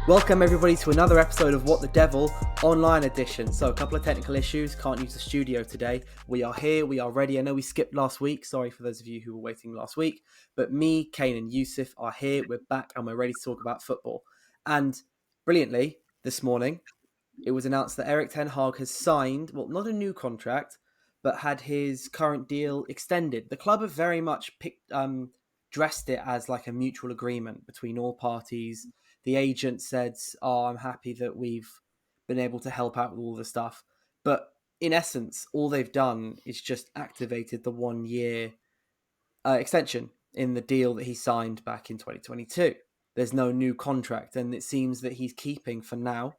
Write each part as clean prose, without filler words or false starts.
Welcome everybody to another episode of What the Devil online edition. So a couple of technical issues, can't use the studio today. We are here, we are ready. I know we skipped last week, sorry for those of you who were waiting last week. But me, Kane and Yusuf are here, we're back and we're ready to talk about football. And brilliantly, this morning, it was announced that Erik ten Hag has signed, well, not a new contract, but had his current deal extended. The club have very much dressed it as like a mutual agreement between all parties. The agent said, I'm happy that we've been able to help out with all the stuff. But in essence, all they've done is just activated the 1 year extension in the deal that he signed back in 2022. There's no new contract, and it seems that he's keeping for now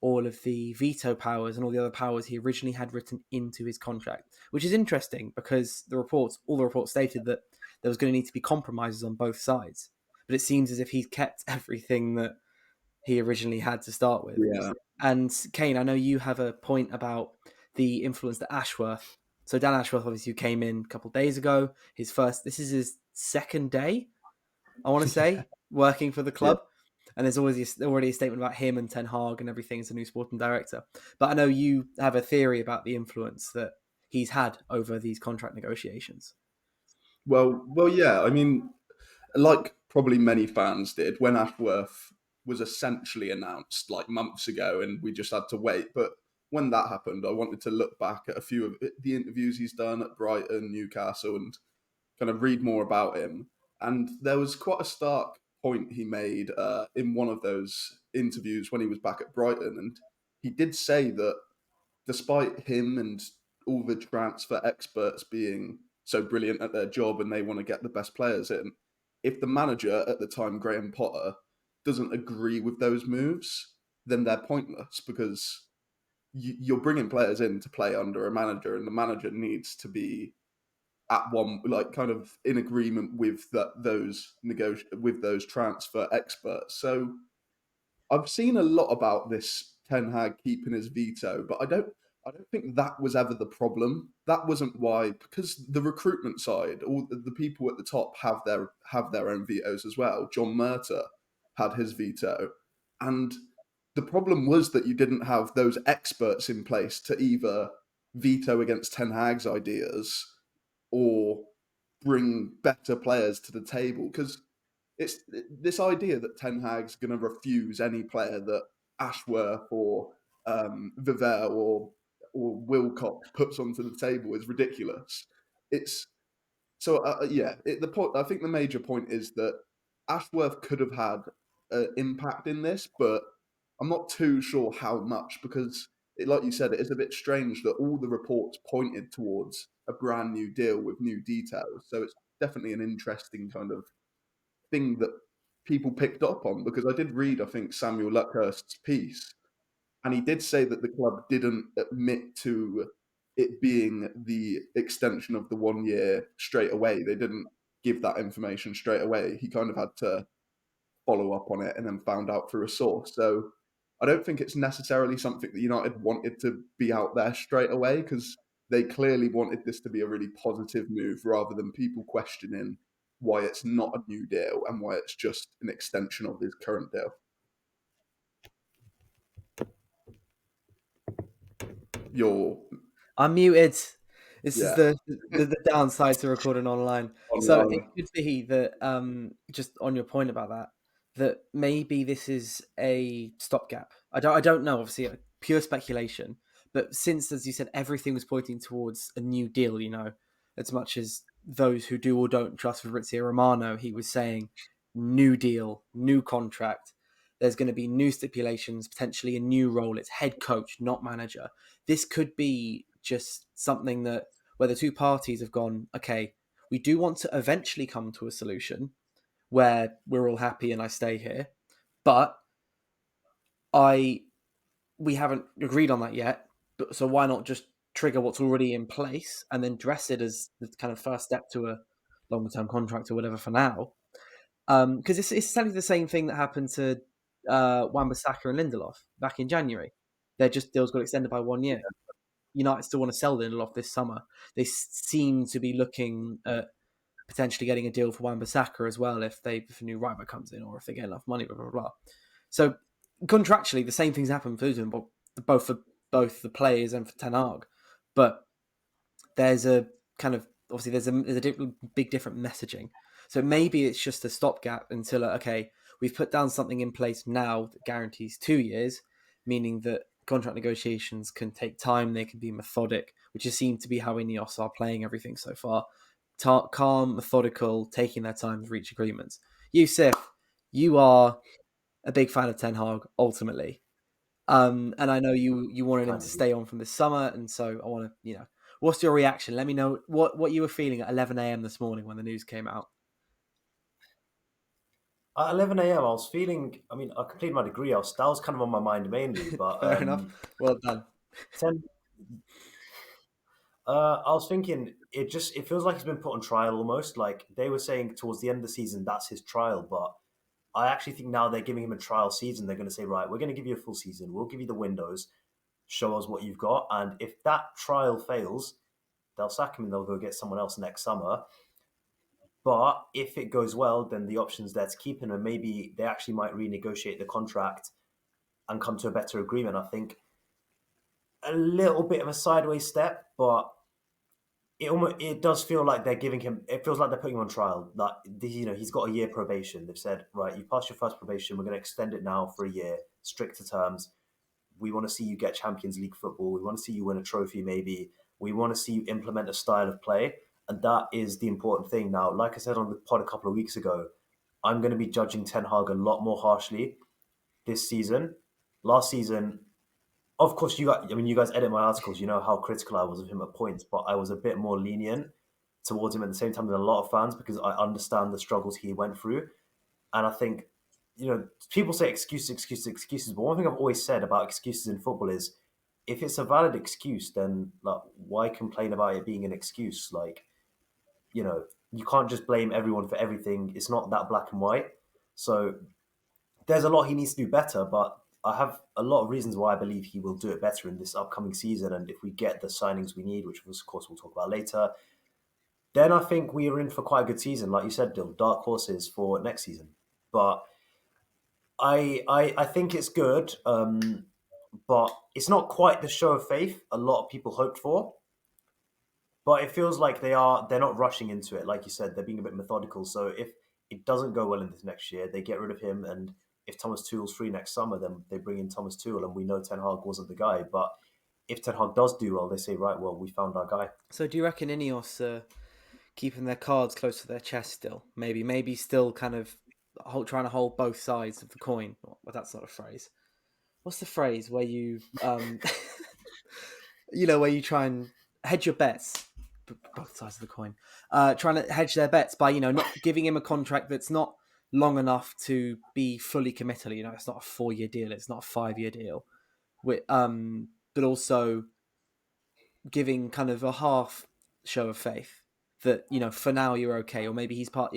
all of the veto powers and all the other powers he originally had written into his contract, which is interesting because all the reports stated that there was going to need to be compromises on both sides. But it seems as if he's kept everything that he originally had to start with. Yeah. And Kane, I know you have a point about the influence that Ashworth. So Dan Ashworth, obviously, who came in a couple of days ago. This is his second day, I want to say, working for the club. And there's already a statement about him and Ten Hag and everything as a new sporting director. But I know you have a theory about the influence that he's had over these contract negotiations. Well, yeah. I mean, like probably many fans did, when Ashworth was essentially announced like months ago, and we just had to wait. But when that happened, I wanted to look back at a few of the interviews he's done at Brighton, Newcastle, and kind of read more about him. And there was quite a stark point he made in one of those interviews when he was back at Brighton, and he did say that despite him and all the transfer experts being so brilliant at their job and they want to get the best players in, if the manager at the time, Graham Potter, doesn't agree with those moves, then they're pointless because you're bringing players in to play under a manager, and the manager needs to be at one, like, kind of in agreement with with those transfer experts. So I've seen a lot about this Ten Hag keeping his veto, but I don't think that was ever the problem. That wasn't why, because the recruitment side, all the people at the top have their own vetoes as well. John Murta had his veto, and the problem was that you didn't have those experts in place to either veto against Ten Hag's ideas or bring better players to the table, because it's this idea that Ten Hag's going to refuse any player that Ashworth or Viver or Wilcox puts onto the table is ridiculous. It's so the point. I think the major point is that Ashworth could have had an impact in this, but I'm not too sure how much, because like you said, it is a bit strange that all the reports pointed towards a brand new deal with new details. So it's definitely an interesting kind of thing that people picked up on, because I did read, I think, Samuel Luckhurst's piece, and he did say that the club didn't admit to it being the extension of the 1 year straight away. They didn't give that information straight away. He kind of had to follow up on it and then found out through a source. So I don't think it's necessarily something that United wanted to be out there straight away, because they clearly wanted this to be a really positive move rather than people questioning why it's not a new deal and why it's just an extension of his current deal. I'm muted. This is Yeah. the downside to recording online. So it could be that, just on your point about that maybe this is a stopgap. I don't know, obviously, pure speculation. But since, as you said, everything was pointing towards a new deal, as much as those who do or don't trust Fabrizio Romano, he was saying new deal, new contract. There's going to be new stipulations, potentially a new role. It's head coach, not manager. This could be just something that where the two parties have gone, okay, we do want to eventually come to a solution where we're all happy and I stay here, but we haven't agreed on that yet. So why not just trigger what's already in place and then dress it as the kind of first step to a longer term contract or whatever for now? Because it's essentially the same thing that happened to Wan-Bissaka and Lindelof back in January. Deals got extended by 1 year. United still want to sell Lindelof this summer. They seem to be looking at potentially getting a deal for Wan-Bissaka as well if a new right back comes in, or if they get enough money, blah, blah, blah. So contractually, the same things happen for them, both for both the players and for Ten Hag. But there's a kind of obviously there's a big different messaging. So maybe it's just a stopgap until okay, we've put down something in place now that guarantees 2 years, meaning that contract negotiations can take time, they can be methodic, which has seemed to be how INEOS are playing everything so far. Calm, methodical, taking their time to reach agreements. Yusuf, you are a big fan of Ten Hag ultimately. And I know you wanted him Kind to of. stay on from this summer, and so I want to, what's your reaction? Let me know what you were feeling at 11 a.m. this morning when the news came out. At 11 a.m., I was feeling. I mean, I completed my degree. That was kind of on my mind mainly. But Fair enough. Well done. 10, I was thinking it feels like he's been put on trial almost. Like they were saying towards the end of the season, that's his trial. But I actually think now they're giving him a trial season. They're going to say, right, we're going to give you a full season. We'll give you the windows. Show us what you've got. And if that trial fails, they'll sack him and they'll go get someone else next summer. But if it goes well, then the option's there to keep him, and maybe they actually might renegotiate the contract and come to a better agreement. I think a little bit of a sideways step, but it does feel like they're giving him. It feels like they're putting him on trial. That he's got a year probation. They've said, right, you passed your first probation. We're going to extend it now for a year, stricter terms. We want to see you get Champions League football. We want to see you win a trophy, maybe. We want to see you implement a style of play. And that is the important thing now. Like I said on the pod a couple of weeks ago, I'm going to be judging Ten Hag a lot more harshly this season. Last season, of course, you guys edit my articles. You know how critical I was of him at points, but I was a bit more lenient towards him at the same time than a lot of fans because I understand the struggles he went through. And I think, people say excuses, excuses, excuses. But one thing I've always said about excuses in football is if it's a valid excuse, then like why complain about it being an excuse? Like, you can't just blame everyone for everything. It's not that black and white. So there's a lot he needs to do better, but I have a lot of reasons why I believe he will do it better in this upcoming season. And if we get the signings we need, which of course we'll talk about later, then I think we are in for quite a good season. Like you said, Dill, dark horses for next season. But I think it's good, but it's not quite the show of faith a lot of people hoped for. But it feels like they're not rushing into it. Like you said, they're being a bit methodical. So if it doesn't go well in this next year, they get rid of him. And if Thomas Tuchel's free next summer, then they bring in Thomas Tuchel, and we know Ten Hag wasn't the guy. But if Ten Hag does do well, they say, right, well, we found our guy. So do you reckon INEOS keeping their cards close to their chest still? Maybe still kind of trying to hold both sides of the coin. Well, that's not a phrase. What's the phrase where you where you try and hedge your bets, both sides of the coin, trying to hedge their bets by not giving him a contract that's not long enough to be fully committal. It's not a 4-year deal, it's not a 5-year deal, but also giving kind of a half show of faith that for now you're okay, or maybe he's so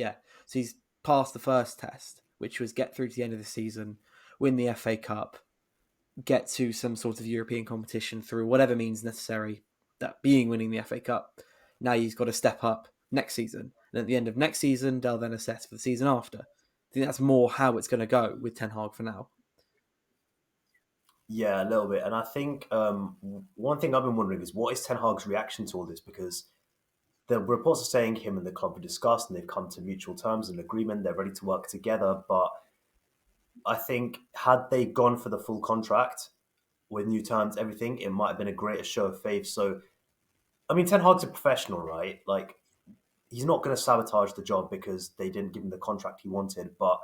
he's passed the first test, which was get through to the end of the season, win the FA Cup, get to some sort of European competition through whatever means necessary, that being winning the FA Cup. Now he's got to step up next season. And at the end of next season, they'll then assess for the season after. I think that's more how it's going to go with Ten Hag for now. Yeah, a little bit. And I think one thing I've been wondering is what is Ten Hag's reaction to all this? Because the reports are saying him and the club have discussed and they've come to mutual terms and agreement. They're ready to work together. But I think had they gone for the full contract with new terms, everything, it might have been a greater show of faith. So, I mean, Ten Hag's a professional, right? Like, he's not going to sabotage the job because they didn't give him the contract he wanted. But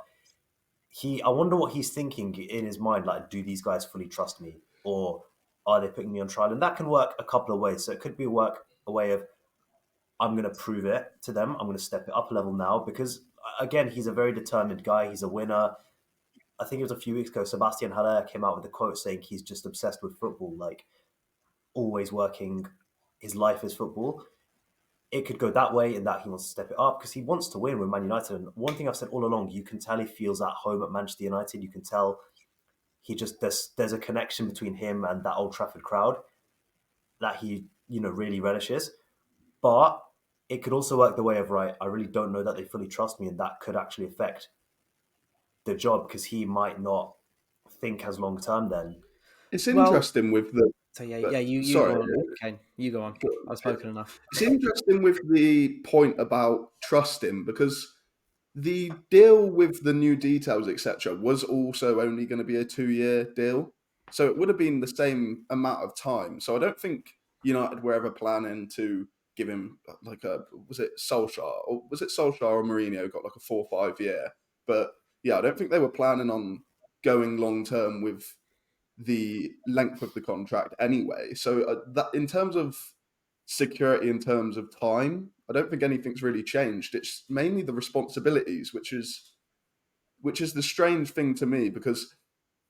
I wonder what he's thinking in his mind. Like, do these guys fully trust me, or are they putting me on trial? And that can work a couple of ways. So it could be a way of I'm going to prove it to them. I'm going to step it up a level now because again, he's a very determined guy. He's a winner. I think it was a few weeks ago. Sebastian Haller came out with a quote saying he's just obsessed with football, like always working. His life is football. It could go that way in that he wants to step it up because he wants to win with Man United. And one thing I've said all along, you can tell he feels at home at Manchester United. You can tell there's a connection between him and that Old Trafford crowd that he really relishes. But it could also work the way of right. I really don't know that they fully trust me, and that could actually affect the job because he might not think as long term. Then It's Well, interesting with the. so you go Sorry, on, Kane. You go on. I've spoken enough. it's interesting with the point about trusting because the deal with the new details, etc., was also only going to be a 2-year deal. So it would have been the same amount of time. So I don't think United were ever planning to give him like was it Solskjaer or Mourinho got like a 4 or 5 year. But yeah, I don't think they were planning on going long term with the length of the contract anyway. So that in terms of security, in terms of time, I don't think anything's really changed. It's mainly the responsibilities, which is the strange thing to me because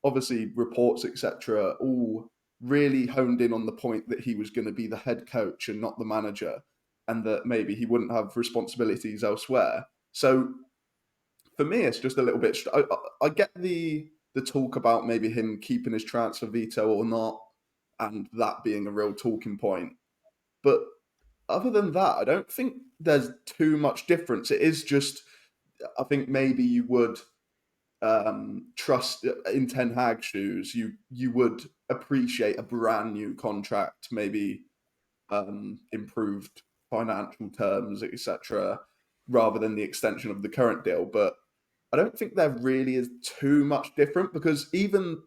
obviously reports etc. all really honed in on the point that he was going to be the head coach and not the manager, and that maybe he wouldn't have responsibilities elsewhere. So for me, it's just a little bit. I get the talk about maybe him keeping his transfer veto or not, and that being a real talking point. But other than that, I don't think there's too much difference. It is just, I think maybe you would trust in Ten Hag shoes. You would appreciate a brand new contract, maybe improved financial terms, etc., rather than the extension of the current deal. But I don't think there really is too much different because even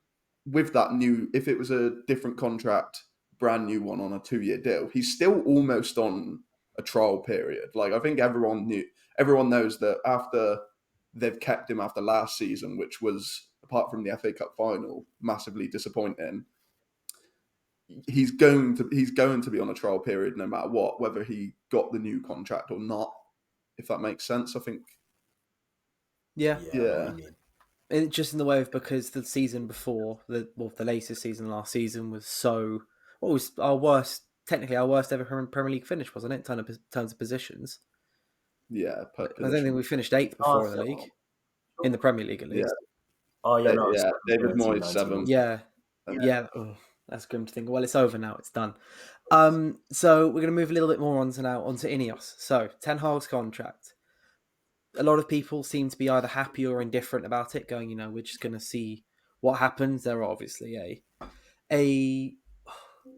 with that new, if it was a different contract, brand new one on a 2-year deal, he's still almost on a trial period. Like I think everyone knows that after they've kept him after last season, which was apart from the FA Cup final, massively disappointing. He's going to be on a trial period no matter what, whether he got the new contract or not. If that makes sense, I think. Yeah. I know what Yeah. you mean. Just in the way of because the season before, the latest season last season was so. What was our worst? Technically, our worst ever Premier League finish, wasn't it? In terms of positions. Yeah, per I don't think we position. finished 8th Oh, before in the league, in the Premier League at Yeah, least. Oh yeah, no, yeah. David 17, Moyes 19, 7th. Yeah, yeah. Oh, that's grim to think. Well, it's over now. It's done. So we're going to move a little bit more onto INEOS. So Ten Hag's contract. A lot of people seem to be either happy or indifferent about it, going, we're just going to see what happens. There are obviously a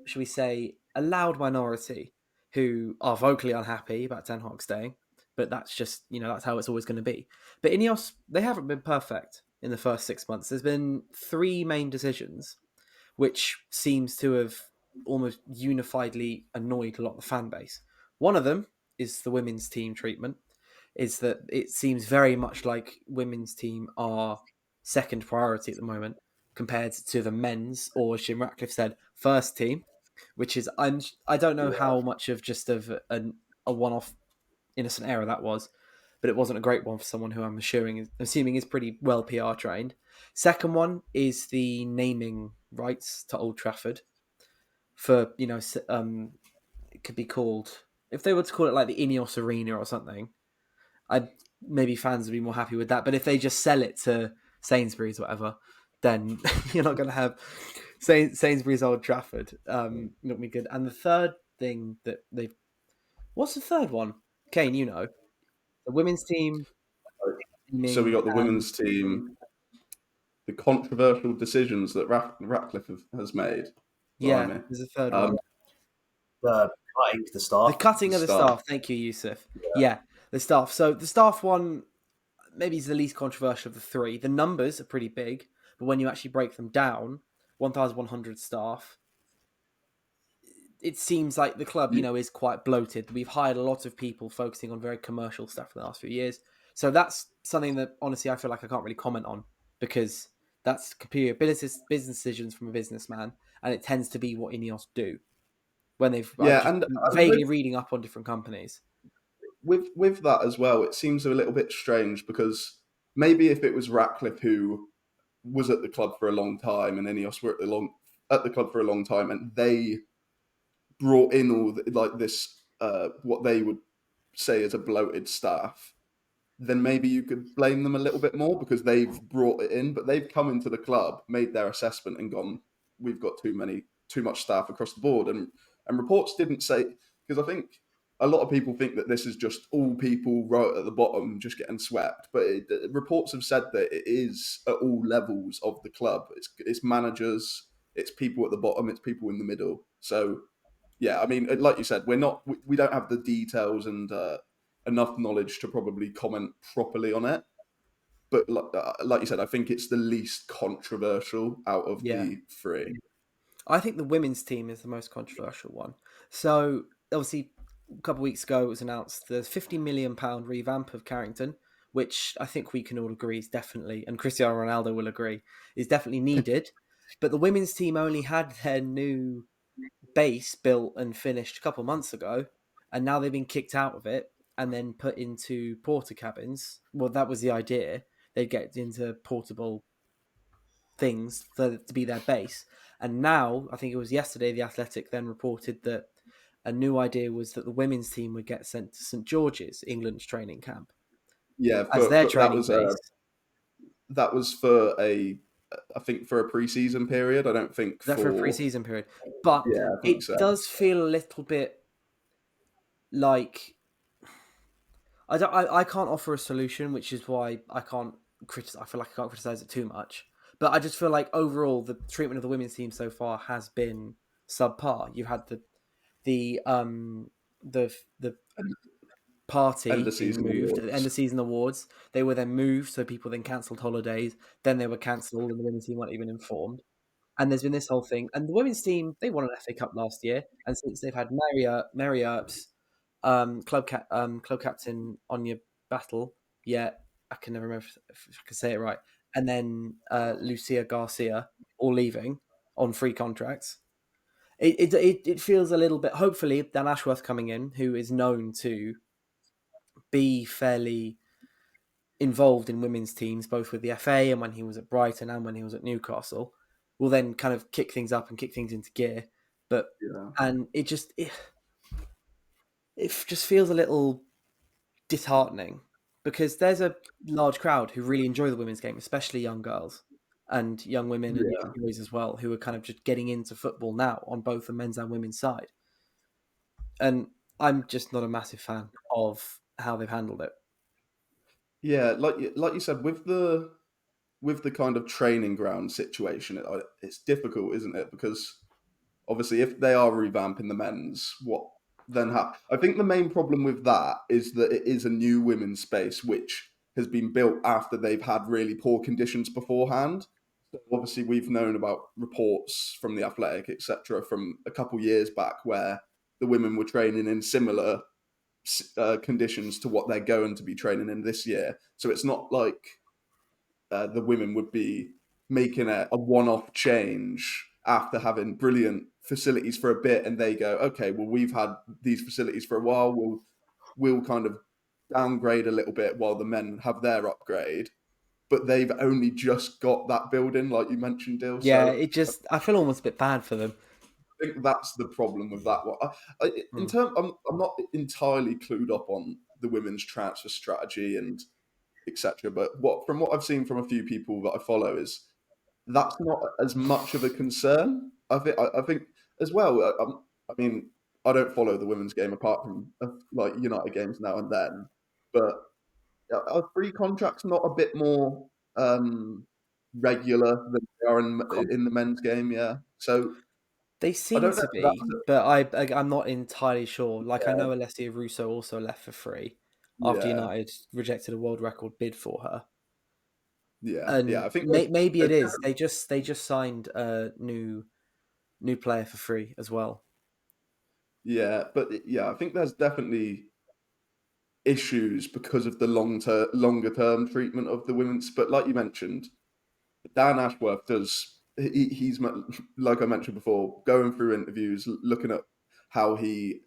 should we say, a loud minority who are vocally unhappy about Ten Hag staying, but that's just, that's how it's always going to be. But INEOS, they haven't been perfect in the first 6 months. There's been 3 main decisions, which seems to have almost unifiedly annoyed a lot of the fan base. One of them is the women's team treatment, is that it seems very much like women's team are second priority at the moment compared to the men's, or as Jim Ratcliffe said, first team, which is I don't know how much of just of a one-off innocent error that was, but it wasn't a great one for someone who I'm assuming is pretty well PR trained. Second one is the naming rights to Old Trafford for it could be called, if they were to call it like the INEOS Arena or something. I maybe fans would be more happy with that. But if they just sell it to Sainsbury's or whatever, then you're not going to have Sainsbury's Old Trafford. Not be good. And the third thing that they've, what's the third one? Kane, the women's team. So we got the And women's team, the controversial decisions that Ratcliffe has made. yeah, Blimey. there's a third Um, one. the cutting the staff. The cutting of the staff. Thank you, Yusuf. Yeah, the staff. So the staff one maybe is the least controversial of the 3. The numbers are pretty big, but when you actually break them down, 1,100 staff, it seems like the club, is quite bloated. We've hired a lot of people focusing on very commercial stuff for the last few years. So that's something that, honestly, I feel like I can't really comment on because that's pure business decisions from a businessman, and it tends to be what INEOS do when they've yeah, just and vaguely reading up on different companies. with that as well, it seems a little bit strange because maybe if it was Ratcliffe who was at the club for a long time and INEOS were at the club for a long time and they brought in all like this what they would say is a bloated staff, then maybe you could blame them a little bit more because they've brought it in, but they've come into the club, made their assessment and gone, we've got too much staff across the board. And reports didn't say, because I think a lot of people think that this is just all people right at the bottom just getting swept, but reports have said that it is at all levels of the club. It's managers, it's people at the bottom, it's people in the middle. So yeah, I mean, like you said, we don't have the details and enough knowledge to probably comment properly on it. But like you said, I think it's the least controversial out of Yeah. the three. I think the women's team is the most controversial one. So obviously, a couple of weeks ago, it was announced the £50 million revamp of Carrington, which I think we can all agree is definitely, and Cristiano Ronaldo will agree, is definitely needed. But the women's team only had their new base built and finished a couple of months ago, and now they've been kicked out of it and then put into porter cabins. Well, that was the idea. They'd get into portable things to be their base. And now, I think it was yesterday, The Athletic then reported that a new idea was that the women's team would get sent to St George's, England's training camp, Yeah, as their for training base. that was for I think for a pre-season period. I don't think That for a pre-season period. But yeah, I think it so. does feel a little bit like I can't offer a solution, which is why I can't criticize. I feel like I can't criticize it too much. But I just feel like overall the treatment of the women's team so far has been subpar. You had the End party of being season moved, awards. end of season awards. They were then moved, so people then cancelled holidays. Then they were cancelled, and the women's team weren't even informed. And there's been this whole thing. And the women's team, they won an FA Cup last year, and since they've had Mary Earps, club captain Anya Battle, yeah, I can never remember if I can say it right, and then Lucia Garcia, all leaving on free contracts. It feels a little bit. Hopefully, Dan Ashworth coming in, who is known to be fairly involved in women's teams, both with the FA and when he was at Brighton and when he was at Newcastle, will then kind of kick things up and kick things into gear. But Yeah. and it just feels a little disheartening because there's a large crowd who really enjoy the women's game, especially young girls and young women and young boys as well, who are kind of just getting into football now on both the men's and women's side. And I'm just not a massive fan of how they've handled it. Yeah, like you said, with the kind of training ground situation, it's difficult, isn't it? Because obviously, if they are revamping the men's, what then happens? I think the main problem with that is that it is a new women's space, which has been built after they've had really poor conditions beforehand. So obviously, we've known about reports from the Athletic, etc., from a couple years back where the women were training in similar conditions to what they're going to be training in this year. So it's not like the women would be making a one-off change after having brilliant facilities for a bit, and they go, okay, well, we've had these facilities for a while. We'll kind of downgrade a little bit while the men have their upgrade. But they've only just got that building, like you mentioned, Dill. Yeah, So I feel almost a bit bad for them. I think that's the problem with that one. I'm not entirely clued up on the women's transfer strategy and etc. But from what I've seen from a few people that I follow is that's not as much of a concern. I think as well. I mean, I don't follow the women's game apart from like United games now and then. But are free contracts not a bit more regular than they are in the men's game? Yeah. So They I seem don't know. to If be, but I'm not entirely sure. Like I know Alessia Russo also left for free after Yeah, United rejected a world record bid for her, yeah. and I think maybe it there's is they just signed a new player for free as well. yeah, but yeah, I think there's definitely issues because of the longer term treatment of the women's. But like you mentioned, Dan Ashworth he's like I mentioned before, going through interviews, looking at how he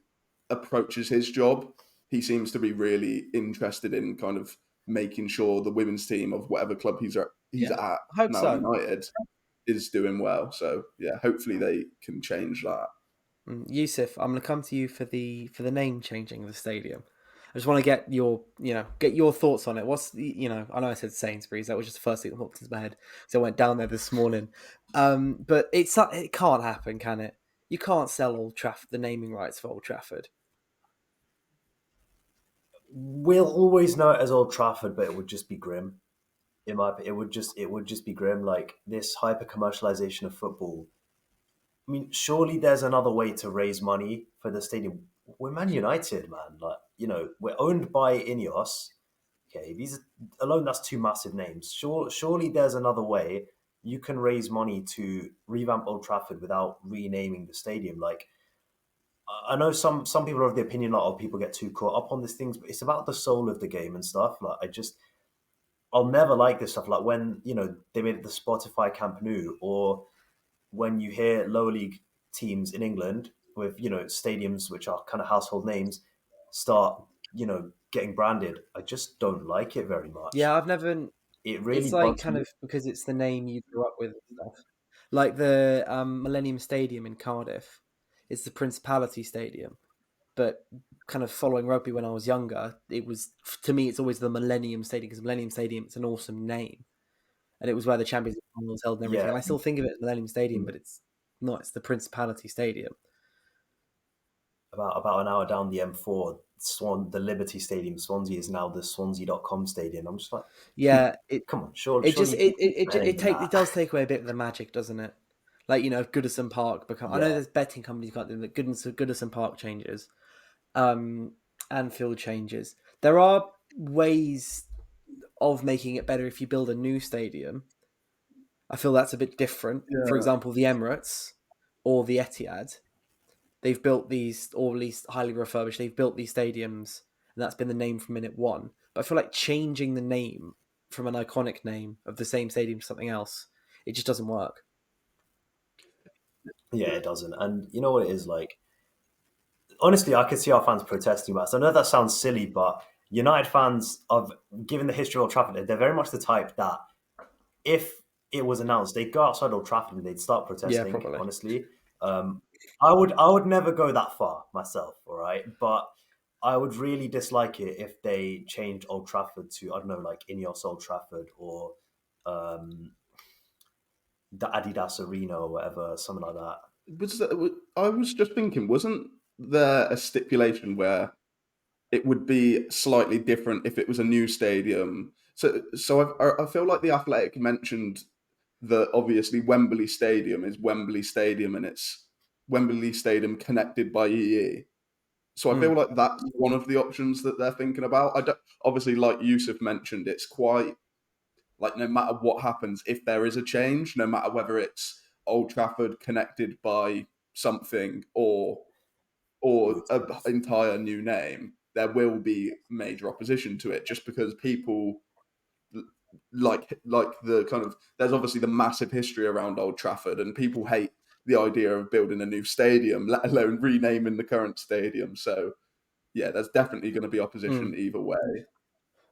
approaches his job. He seems to be really interested in kind of making sure the women's team of whatever club he's at Yeah, I hope now, so. United, is doing well. So yeah, hopefully they can change that. Yusuf, I'm going to come to you for the name changing of the stadium. I just want to get your thoughts on it. I know I said Sainsbury's. That was just the first thing that popped into my head. So I went down there this morning. But it can't happen, can it? You can't sell the naming rights for Old Trafford. We'll always know it as Old Trafford, but it would just be grim. It would just be grim. Like this hyper commercialization of football. I mean, surely there's another way to raise money for the stadium. We're Man United, man. Like, we're owned by INEOS. Okay, these alone, that's two massive names. Surely there's another way you can raise money to revamp Old Trafford without renaming the stadium. Like, I know some people are of the opinion like, oh, people get too caught up on these things, but it's about the soul of the game and stuff. Like, I'll never like this stuff. Like when they made it the Spotify Camp Nou, or when you hear lower league teams in England with stadiums which are kind of household names start getting branded. I just don't like it very Yeah, much. I've never. It really It's like bugs kind me. of because it's the name you grew up with and stuff. Like the Millennium Stadium in Cardiff. It's the Principality Stadium, but kind of following rugby when I was younger, it was, to me, it's always the Millennium Stadium, because Millennium Stadium, it's an awesome name, and it was where the Champions League final was held and everything. Yeah, And I still think of it as Millennium Stadium, but it's not. It's the Principality Stadium. about an hour down the M4, the Liberty Stadium, Swansea is now the Swansea.com stadium. I'm just like, Yeah, it come on, surely, it just surely it's better than it that. does take away a bit of the magic, doesn't it? Like, Goodison Park become. I know Yeah, there's betting companies got them, but Goodison Park changes, Anfield changes. There are ways of making it better if you build a new stadium. I feel that's a bit different. For Yeah. example, the Emirates or the Etihad, they've built these, or at least highly refurbished, they've built these stadiums, and that's been the name from minute one. But I feel like changing the name from an iconic name of the same stadium to something else, it just doesn't work. yeah, it doesn't. And you know what it is like? Honestly, I could see our fans protesting about this. I know that sounds silly, but United fans, given the history of Old Trafford, they're very much the type that if it was announced, they'd go outside Old Trafford and they'd start Yeah, protesting. probably. Honestly, I would never go that far myself. All right, but I would really dislike it if they changed Old Trafford to, I don't know, like INEOS Old Trafford, or um, the Adidas Arena or whatever, something like that. I was just thinking, wasn't there a stipulation where it would be slightly different if it was a new stadium? So I feel like the Athletic mentioned that obviously Wembley Stadium is Wembley Stadium, and it's Wembley Stadium connected by EE. So I feel Mm. like that's one of the options that they're thinking about. I don't, obviously, like Yusuf mentioned, it's quite like no matter what happens, if there is a change, no matter whether it's Old Trafford connected by something or an entire new name, there will be major opposition to it, just because people like the kind of, there's obviously the massive history around Old Trafford, and people hate the idea of building a new stadium, let alone renaming the current stadium. So yeah, there's definitely going to be opposition Mm. either way.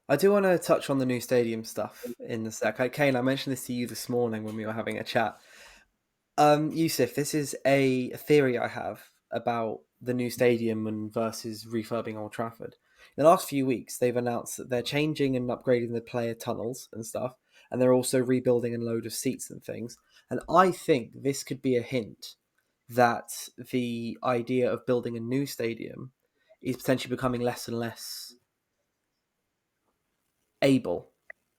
I do want to touch on the new stadium stuff in a sec. Kane, I mentioned this to you this morning when we were having a chat. Yusuf, this is a theory I have about the new stadium and versus refurbing Old Trafford. In the last few weeks, they've announced that they're changing and upgrading the player tunnels and stuff, and they're also rebuilding a load of seats and things. And I think this could be a hint that the idea of building a new stadium is potentially becoming less and less able.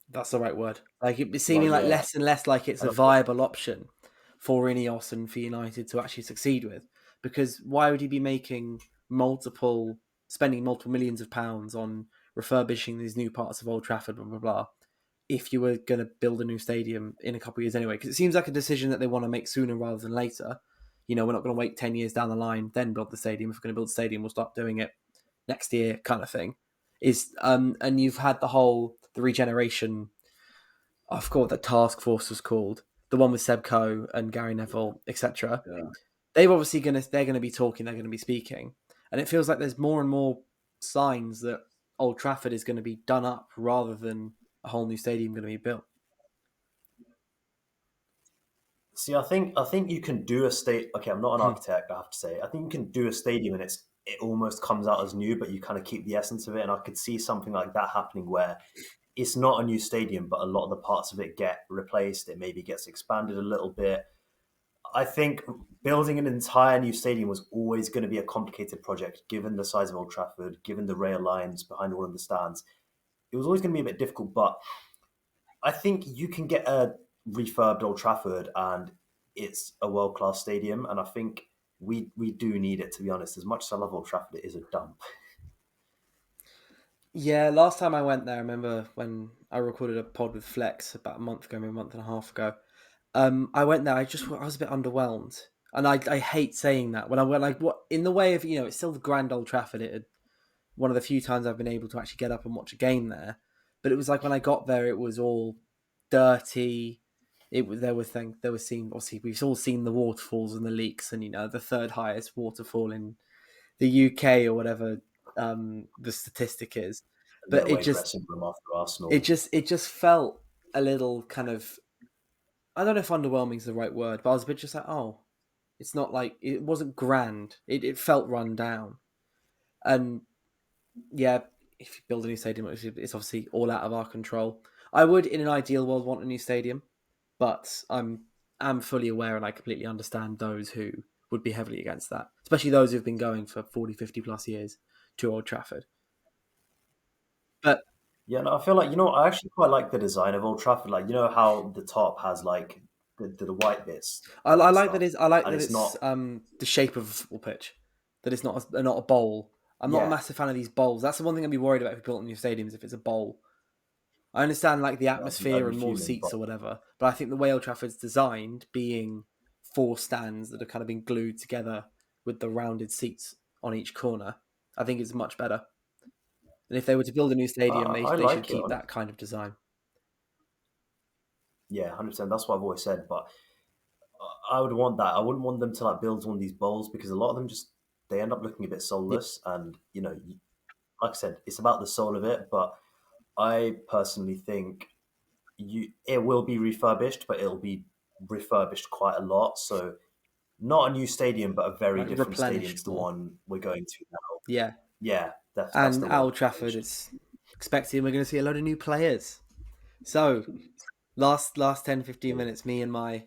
That's the right word. Like, it's Well, seeming like yeah, less and less like it's and a viable option for INEOS and for United to actually succeed with. Because why would you be spending multiple millions of pounds on refurbishing these new parts of Old Trafford, blah, blah, blah, if you were going to build a new stadium in a couple of years anyway? Because it seems like a decision that they want to make sooner rather than later. We're not going to wait 10 years down the line, then build the stadium. If we're going to build a stadium, we'll start doing it next year, kind of thing. And you've had the regeneration. I forgot what the task force was called. The one with Seb Coe and Gary Neville, etc. Yeah. They're gonna be talking. They're gonna be speaking, and it feels like there's more and more signs that Old Trafford is going to be done up rather than a whole new stadium going to be built. see, I think you can do a state. Okay, I'm not an architect. I have to say, I think you can do a stadium and it almost comes out as new, but you kind of keep the essence of it. And I could see something like that happening where it's not a new stadium, but a lot of the parts of it get replaced. It maybe gets expanded a little bit. I think building an entire new stadium was always going to be a complicated project, given the size of Old Trafford, given the rail lines behind all of the stands. It was always going to be a bit difficult, but I think you can get a refurbed Old Trafford and it's a world class stadium. And I think we do need it, to be honest. As much as I love Old Trafford, it is a dump. Yeah, last time I went there, I remember when I recorded a pod with Flex about a month ago, maybe a month and a half ago. I went there. I was a bit underwhelmed, and I hate saying that when I went, like, what in the way of, it's still the grand Old Trafford. It had one of the few times I've been able to actually get up and watch a game there, but it was like when I got there, it was all dirty. It was there was seen, obviously we've all seen the waterfalls and the leaks, and the third highest waterfall in the UK or whatever the statistic is. A But little away dressing room after Arsenal. it just felt a little kind of, I don't know if underwhelming is the right word, but I was a bit just like, oh, it's not like, it wasn't grand. It felt run down. And yeah, if you build a new stadium, it's obviously all out of our control. I would, in an ideal world, want a new stadium, but I'm fully aware and I completely understand those who would be heavily against that, especially those who've been going for 40, 50 plus years to Old Trafford. But Yeah, no, I feel like, I actually quite like the design of Old Trafford. Like, how the top has like the white bits I and like that stuff. it's I like And that it's it's not, the shape of a football pitch, that it's not a bowl. I'm not a yeah, massive fan of these bowls. That's the one thing I'd be worried about if we built new stadiums, if it's a bowl. I understand like the I'd atmosphere be and more fuming. But seats or whatever, but I think the way Old Trafford's designed, being four stands that have kind of been glued together with the rounded seats on each corner, I think it's much better. And if they were to build a new stadium, I they should like it, keep honestly. that kind of design. Yeah, 100%. That's what I've always said. But I would want that. I wouldn't want them to like build one of these bowls because a lot of them just they end up looking a bit Yeah, soulless. And like I said, it's about the soul of it. But I personally think it will be refurbished, but it'll be refurbished quite a lot. So not a new stadium, but a very like different stadium replenished to the more. one we're going to now. Yeah, Yeah, that's and the at word, Old Trafford, replenished. it's expecting we're going to see a load of new players. So last 10, 15 Yeah. minutes, me and my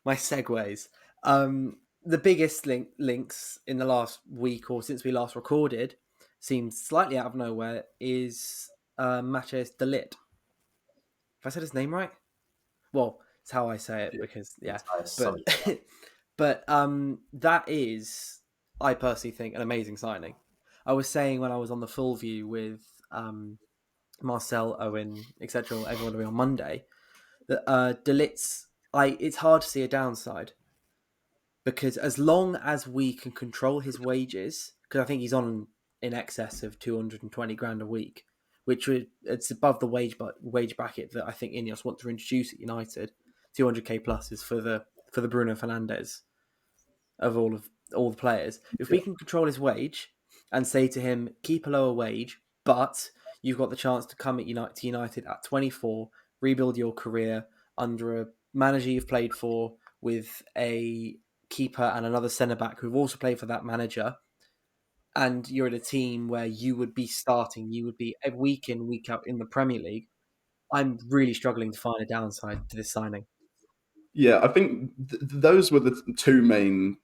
segues. The biggest links in the last week or since we last recorded, seems slightly out of nowhere, is Matches de Ligt. If I said his name right, well, it's how I say it Yeah. because yeah, It's but something like that. but that is, I personally think, an amazing signing. I was saying when I was on the full view with Marcel, Owen, etc., everyone on Monday, that de Ligt's, it's hard to see a downside, because as long as we can control his wages, because I think he's on in excess of 220 grand a week, which it's above the wage bracket that I think INEOS want to introduce at United. 200k plus is for the Bruno Fernandes of all the players. If Yeah. we can control his wage and say to him, keep a lower wage, but you've got the chance to come to United at 24, rebuild your career under a manager you've played for, with a keeper and another centre back who've also played for that manager, and you're in a team where you would be starting, you would be week in, week out in the Premier League. I'm really struggling to find a downside to this signing. Yeah, I think those were the two main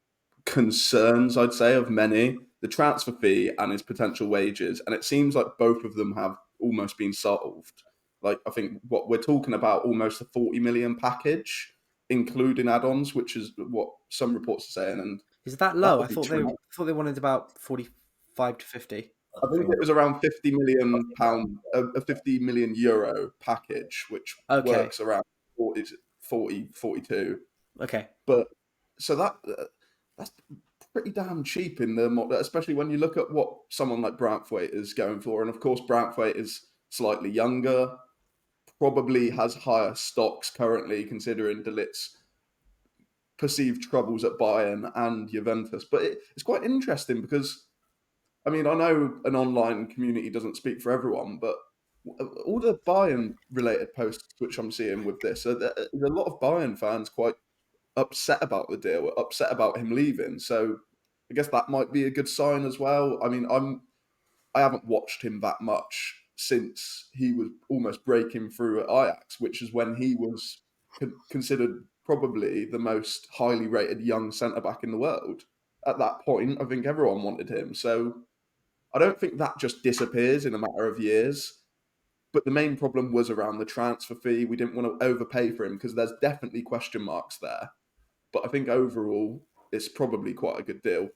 concerns, I'd say, of many: the transfer fee and his potential wages. And it seems like both of them have almost been solved. Like, I think what we're talking about, almost a 40 million package, including add-ons, which is what some reports are saying. And Is that that low? would be true. I thought they wanted about 45 to 50. I I think it think was around 50 million yeah, pound, a 50 million euro package, which Okay, works around 40, 42. okay. But so that's pretty damn cheap in the especially when you look at what someone like Branthwaite is going for, and of course Branthwaite is slightly younger, probably has higher stocks currently, considering De Ligt's perceived troubles at Bayern and Juventus. But it's quite interesting because, I mean, I know an online community doesn't speak for everyone, but all the Bayern related posts which I'm seeing with this, there's a lot of Bayern fans quite upset about the deal, upset about him leaving. So I guess that might be a good sign as well. I mean, I haven't watched him that much since he was almost breaking through at Ajax, which is when he was considered probably the most highly rated young centre-back in the world. At that point, I think everyone wanted him. So I don't think that just disappears in a matter of years. But the main problem was around the transfer fee. We didn't want to overpay for him because there's definitely question marks there. But I think overall, it's probably quite a good deal,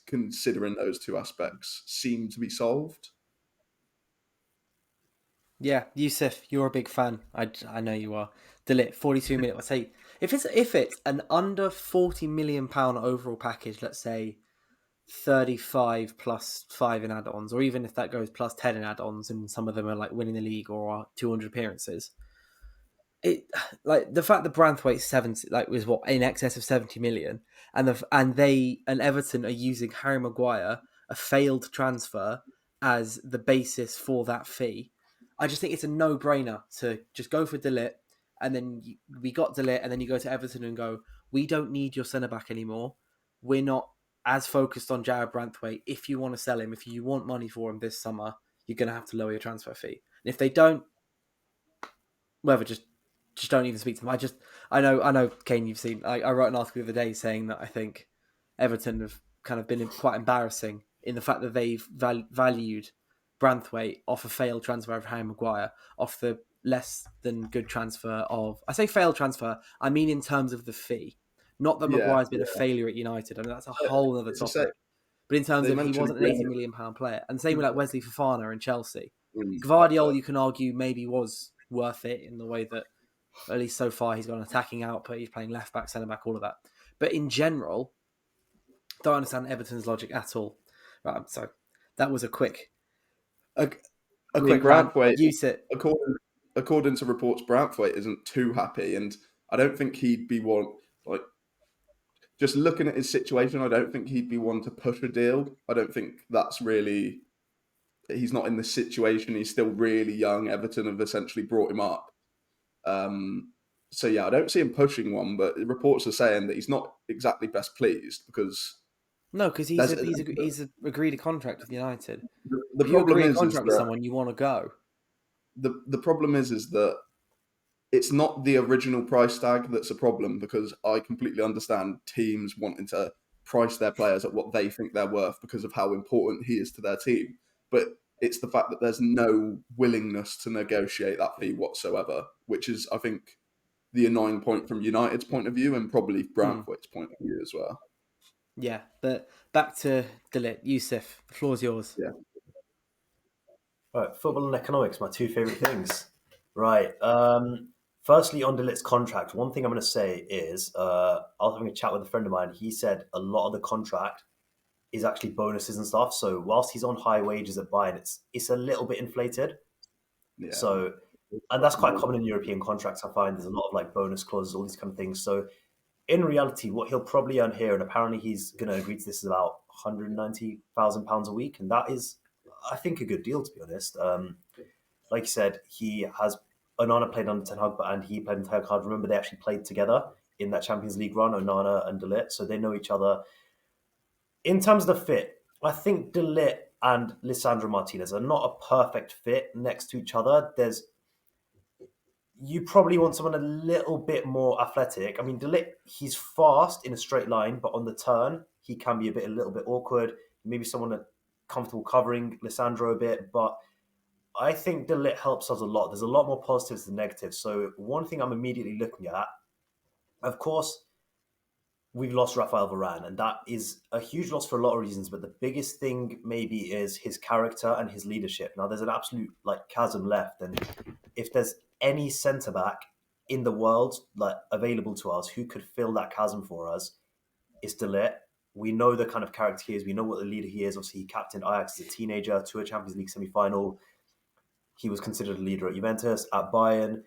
considering those two aspects seem to be solved. Yeah, Yusuf, you're a big fan. I know you are. De Ligt, 42 million. I say if it's an under 40 million pound overall package, let's say 35 plus 5 in add-ons, or even if that goes plus 10 in add-ons, and some of them are like winning the league or are 200 appearances. It like the fact that Branthwaite's 70 was what in excess of 70 million, and Everton are using Harry Maguire, a failed transfer, as the basis for that fee. I just think it's a no-brainer to just go for De Ligt, and then we got De Ligt, and then you go to Everton and go, we don't need your centre back anymore. We're not as focused on Jared Branthwaite. If you want to sell him, if you want money for him this summer, you're going to have to lower your transfer fee. And if they don't, whatever, just don't even speak to them. I know, Kane, you've seen. I wrote an article the other day saying that I think Everton have kind of been quite embarrassing in the fact that they've valued Branthwaite off a failed transfer of Harry Maguire, off the less than good transfer of. I say failed transfer, I mean in terms of the fee. Not that Yeah, Maguire's been a failure at United. I mean, that's a whole other it's a say, topic. But in terms they of he mentioned wasn't an 80 million pound player, and the same with like Wesley Fofana in Chelsea. Gvardiol, you can argue maybe was worth it in the way that at least so far he's got an attacking output. He's playing left back, centre back, all of that. But in general, don't understand Everton's logic at all. Right, so that was a quick rant. Branthwaite, Use it. according to reports, Branthwaite isn't too happy, and I don't think he'd be one like. Just looking at his situation, I don't think he'd be one to push a deal. I don't think that's really. He's not in the situation. He's still really young. Everton have essentially brought him up. So yeah, I don't see him pushing one, but reports are saying that he's not exactly best pleased because No, because he's agreed a contract with United. the If you problem agree a is contract with that someone, you want to go. the problem is that it's not the original price tag that's a problem, because I completely understand teams wanting to price their players at what they think they're worth because of how important he is to their team. But it's the fact that there's no willingness to negotiate that fee whatsoever, which is, I think, the annoying point from United's point of view and probably Branthwaite's point of view as well. Yeah, but back to De Ligt. Yusuf, the floor's yours. Yeah. Right, football and economics, my two favourite things. Right. Firstly, on De Ligt's contract, one thing I'm going to say is I was having a chat with a friend of mine. He said a lot of the contract is actually bonuses and stuff. So whilst he's on high wages at Bayern, it's a little bit inflated. Yeah. So, and that's quite common in European contracts. I find there's a lot of like bonus clauses, all these kind of things. So in reality, what he'll probably earn here, and apparently he's going to agree to this, is about £190,000 a week, and that is, I think, a good deal, to be honest. Like you said, he has Onana played under Ten Hag, and he played under Ten Hag. Remember, they actually played together in that Champions League run, Onana and De Ligt, so they know each other. In terms of the fit, I think De Ligt and Lisandro Martinez are not a perfect fit next to each other. You probably want someone a little bit more athletic. I mean, De Ligt, he's fast in a straight line, but on the turn, he can be a little bit awkward. Maybe someone that's comfortable covering Lisandro a bit, but I think De Ligt helps us a lot. There's a lot more positives than negatives. So one thing I'm immediately looking at, of course, we've lost Rafael Varane, and that is a huge loss for a lot of reasons. But the biggest thing maybe is his character and his leadership. Now, there's an absolute chasm left, and if there's any centre back in the world available to us who could fill that chasm for us, it's De Ligt. We know the kind of character he is. We know what the leader he is. Obviously, he captained Ajax as a teenager to a Champions League semi-final. He was considered a leader at Juventus, at Bayern.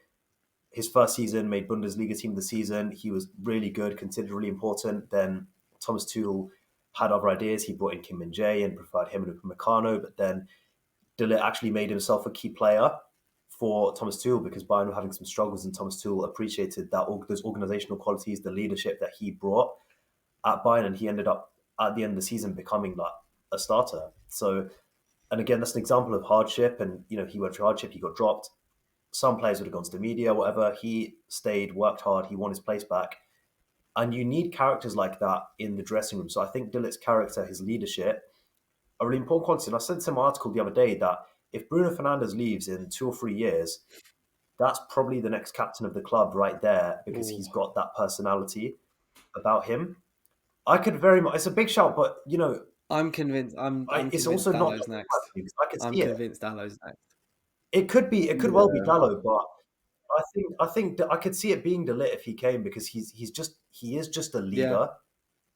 His first season made Bundesliga team of the season. He was really good, considered really important. Then Thomas Tuchel had other ideas. He brought in Kim Min-jae and preferred him and Upamecano. But then De Ligt actually made himself a key player for Thomas Tuchel because Bayern were having some struggles, and Thomas Tuchel appreciated those organizational qualities, the leadership that he brought at Bayern, and he ended up at the end of the season becoming a starter. So, and again, that's an example of hardship. And he went through hardship. He got dropped. Some players would have gone to the media, whatever. He stayed, worked hard, he won his place back. And you need characters like that in the dressing room. So I think Dillitt's character, his leadership, are really important qualities. And I sent some article the other day that if Bruno Fernandes leaves in 2 or 3 years, that's probably the next captain of the club right there because he's got that personality about him. I could very much. It's a big shout, but I'm convinced. I'm it's convinced also not Dallow's just next. because I can I'm see it. convinced Dallow's next. It could be. It could well be Yeah. Dallo, but I think that I could see it being Ligt if he came because he is just a Yeah. leader,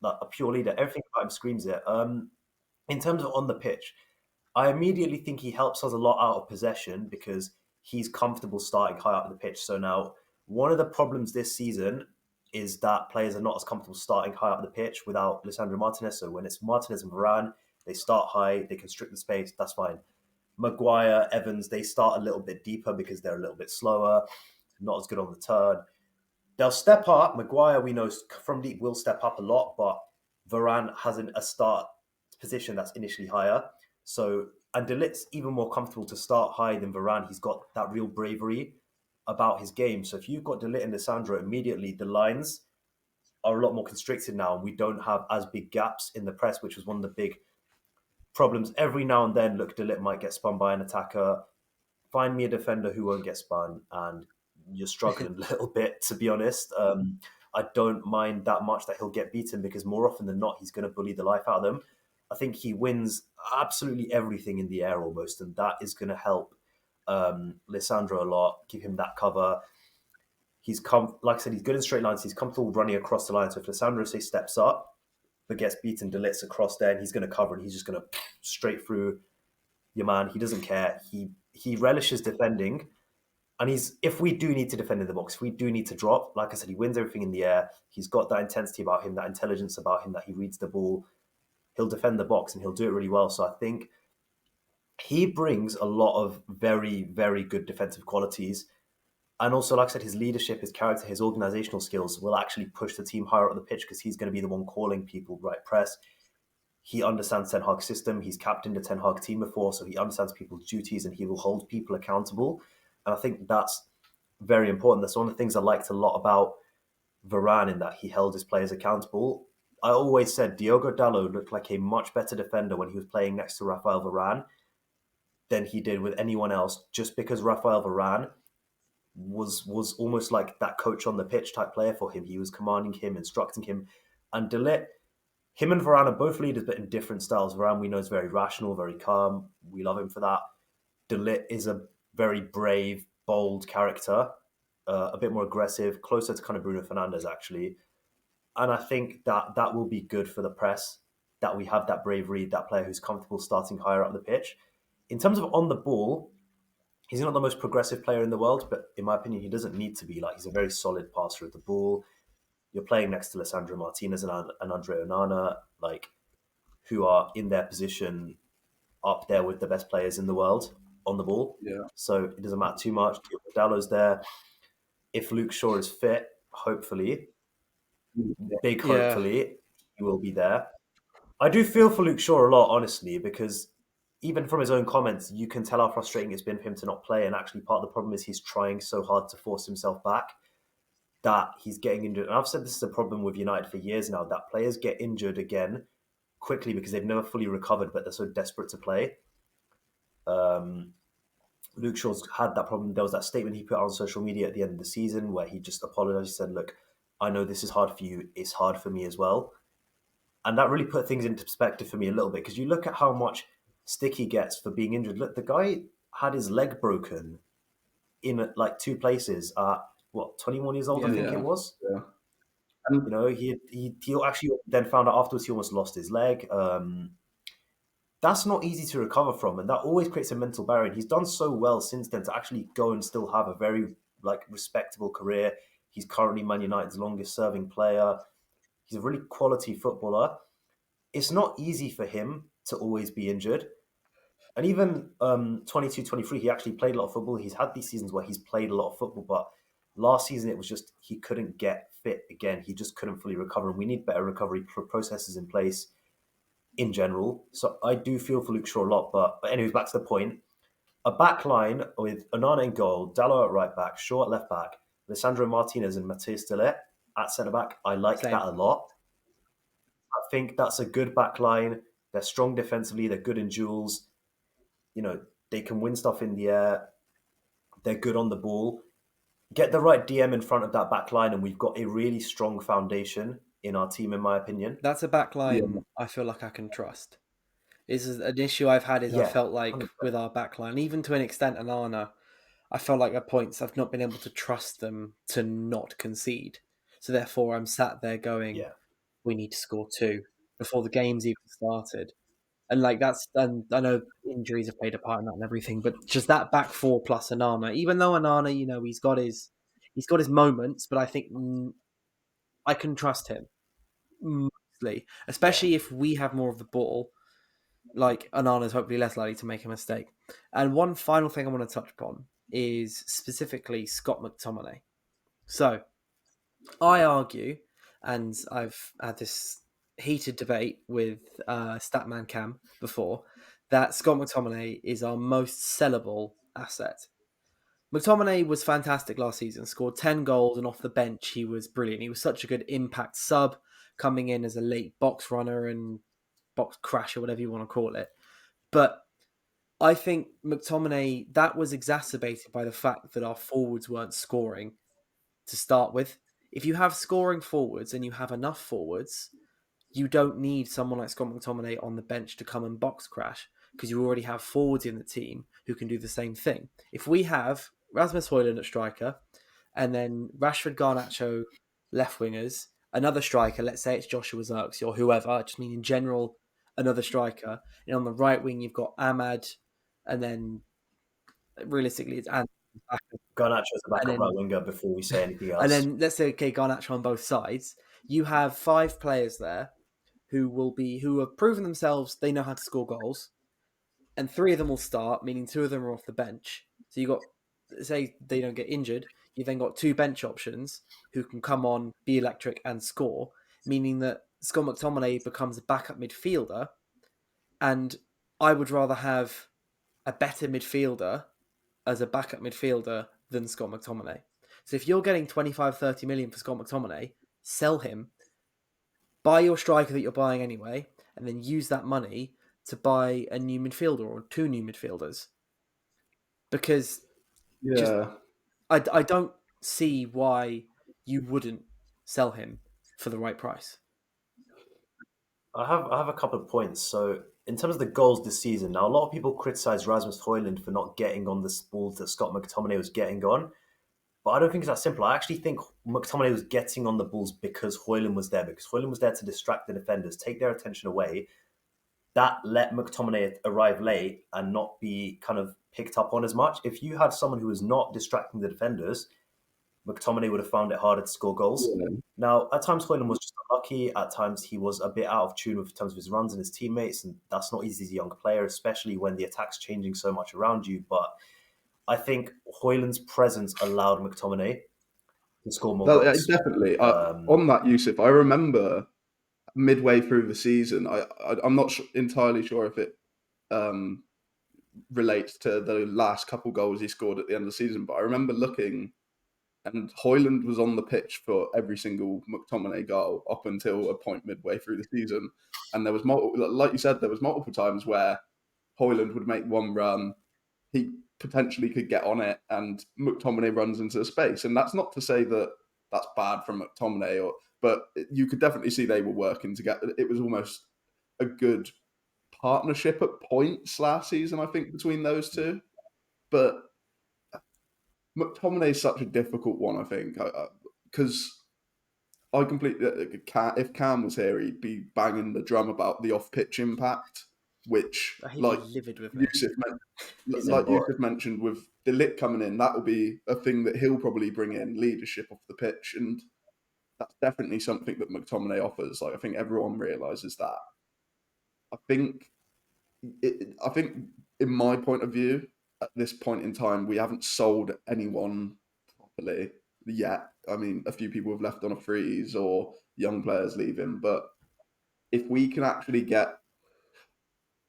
like a pure leader. Everything about him screams it. In terms of on the pitch, I immediately think he helps us a lot out of possession because he's comfortable starting high up the pitch. So now, one of the problems this season is that players are not as comfortable starting high up the pitch without Lisandro Martinez. So when it's Martinez and Varane, they start high, they constrict the space, that's fine. Maguire, Evans, they start a little bit deeper because they're a little bit slower, not as good on the turn. They'll step up. Maguire, we know from deep will step up a lot, but Varane has a start position that's initially higher. So, and De Ligt's even more comfortable to start high than Varane. He's got that real bravery about his game. So if you've got De Ligt and Lisandro, immediately the lines are a lot more constricted now, and we don't have as big gaps in the press, which was one of the big problems. Every now and then, look, De Ligt might get spun by an attacker. Find me a defender who won't get spun, and you're struggling a little bit, to be honest. I don't mind that much that he'll get beaten because more often than not, he's going to bully the life out of them. I think he wins absolutely everything in the air almost, and that is going to help Lisandro a lot, give him that cover. Like I said, he's good in straight lines. He's comfortable running across the line. So if Lisandro, say, steps up but gets beaten, De Ligt's across there, and he's going to cover, and he's just going to straight through your man. He doesn't care. He relishes defending. And if we do need to defend in the box, if we do need to drop, like I said, he wins everything in the air. He's got that intensity about him, that intelligence about him, that he reads the ball. He'll defend the box and he'll do it really well. So I think he brings a lot of very, very good defensive qualities. And also, like I said, his leadership, his character, his organizational skills will actually push the team higher up the pitch because he's going to be the one calling people right press. He understands Ten Hag's system. He's captained the Ten Hag team before, so he understands people's duties and he will hold people accountable. And I think that's very important. That's one of the things I liked a lot about Varane in that he held his players accountable. I always said Diogo Dalot looked like a much better defender when he was playing next to Rafael Varane than he did with anyone else, just because Rafael Varane was almost like that coach on the pitch type player for him. He was commanding him, instructing him. And De Ligt, him and Varane are both leaders, but in different styles. Varane, we know, is very rational, very calm. We love him for that. De Ligt is a very brave, bold character, a bit more aggressive, closer to kind of Bruno Fernandes, actually. And I think that will be good for the press, that we have that bravery, that player who's comfortable starting higher up the pitch. In terms of on the ball, he's not the most progressive player in the world, but in my opinion, he doesn't need to be. Like, he's a very solid passer of the ball. You're playing next to Lisandro Martinez and Andre Onana, like, who are in their position up there with the best players in the world on the ball. Yeah. So it doesn't matter too much. Dallow's there. If Luke Shaw is fit, hopefully, Yeah. hopefully, he will be there. I do feel for Luke Shaw a lot, honestly, because even from his own comments, you can tell how frustrating it's been for him to not play. And actually, part of the problem is he's trying so hard to force himself back that he's getting injured. And I've said this is a problem with United for years now, that players get injured again quickly because they've never fully recovered, but they're so desperate to play. Luke Shaw's had that problem. There was that statement he put out on social media at the end of the season where he just apologized. He said, look, I know this is hard for you. It's hard for me as well. And that really put things into perspective for me a little bit because you look at how much stick he gets for being injured. Look, the guy had his leg broken in like 2 places at, 21 years old, I think it was. Yeah. You know, he actually then found out afterwards he almost lost his leg. That's not easy to recover from, and that always creates a mental barrier. And he's done so well since then to actually go and still have a very respectable career. He's currently Man United's longest serving player. He's a really quality footballer. It's not easy for him to always be injured. And even 22, 23, he actually played a lot of football. He's had these seasons where he's played a lot of football, but last season it was just he couldn't get fit again. He just couldn't fully recover. And we need better recovery processes in place in general. So I do feel for Luke Shaw a lot. But anyways, back to the point. a back line with Onana in goal, Dalot at right back, Shaw at left back, Alessandro Martinez and Matthias de Ligt at centre back. I like Same. that a lot. I think that's a good back line. They're strong defensively. They're good in duels. They can win stuff in the air. They're good on the ball. Get the right DM in front of that back line, and we've got a really strong foundation in our team, in my opinion. That's a back Yeah. line I feel like I can trust. This is an issue I've had. I Yeah, felt like 100%. with our back line, even to an extent, Anana, I felt like at points I've not been able to trust them to not concede. So therefore, I'm sat there going, Yeah. we need to score 2 before the game's even started. And and I know injuries have played a part in that and everything, but just that back 4 plus Anana, even though Anana, he's got his moments, but I think I can trust him mostly, especially if we have more of the ball. Like Anana's hopefully less likely to make a mistake. And one final thing I want to touch upon is specifically Scott McTominay. So I argue, and I've had this heated debate with Statman Cam before, that Scott McTominay is our most sellable asset. McTominay was fantastic last season, scored 10 goals, and off the bench, he was brilliant. He was such a good impact sub, coming in as a late box runner and box crasher, whatever you want to call it. But I think McTominay, that was exacerbated by the fact that our forwards weren't scoring to start with. If you have scoring forwards and you have enough forwards, you don't need someone like Scott McTominay on the bench to come and box crash because you already have forwards in the team who can do the same thing. If we have Rasmus Højlund at striker and then Rashford, Garnacho left wingers, another striker, let's say it's Joshua Zirkzee or whoever, I just mean in general, another striker. And on the right wing, you've got Ahmad, and then realistically, it's Anthony. Garnacho as a And backup right then, winger before we say anything and else. then let's say, okay, Garnacho on both sides. You have 5 players there who have proven themselves they know how to score goals, and 3 of them will start, meaning 2 of them are off the bench. So you got, say they don't get injured, you then got 2 bench options who can come on, be electric, and score, meaning that Scott McTominay becomes a backup midfielder, and I would rather have a better midfielder as a backup midfielder than Scott McTominay. So if you're getting 25, 30 million for Scott McTominay, sell him, buy your striker that you're buying anyway, and then use that money to buy a new midfielder or 2 new midfielders. Because just Yeah. I don't see why you wouldn't sell him for the right price. I have a couple of points. So in terms of the goals this season, now a lot of people criticize Rasmus Højlund for not getting on the balls that Scott McTominay was getting on. But I don't think it's that simple. I actually think McTominay was getting on the balls because Højlund was there, because Højlund was there to distract the defenders, take their attention away. That let McTominay arrive late and not be kind of picked up on as much. If you had someone who was not distracting the defenders, McTominay would have found it harder to score goals. Yeah. Now, at times Højlund was just unlucky. At times he was a bit out of tune with terms of his runs and his teammates, and that's not easy as a young player, especially when the attack's changing so much around you. But I think Højlund's presence allowed McTominay to score more goals. Definitely. On that, Yusuf, I remember midway through the season, I'm not entirely sure if it relates to the last couple goals he scored at the end of the season, but I remember looking, and Højlund was on the pitch for every single McTominay goal up until a point midway through the season. And there was like you said, there was multiple times where Højlund would make one run, he potentially could get on it, and McTominay runs into the space. And that's not to say that that's bad from McTominay, but you could definitely see they were working together. It was almost a good partnership at points last season, I think, between those two. But McTominay is such a difficult one, I think, because I completely, if Cam was here, he'd be banging the drum about the off-pitch impact, which, He'd like be livid with me. Yusuf mentioned, with the Ligt coming in, that will be a thing that he'll probably bring in, leadership off the pitch, and that's definitely something that McTominay offers. Like, I think everyone realizes that. I think in my point of view, at this point in time, we haven't sold anyone properly yet. I mean, a few people have left on a freeze or young players leaving, but if we can actually get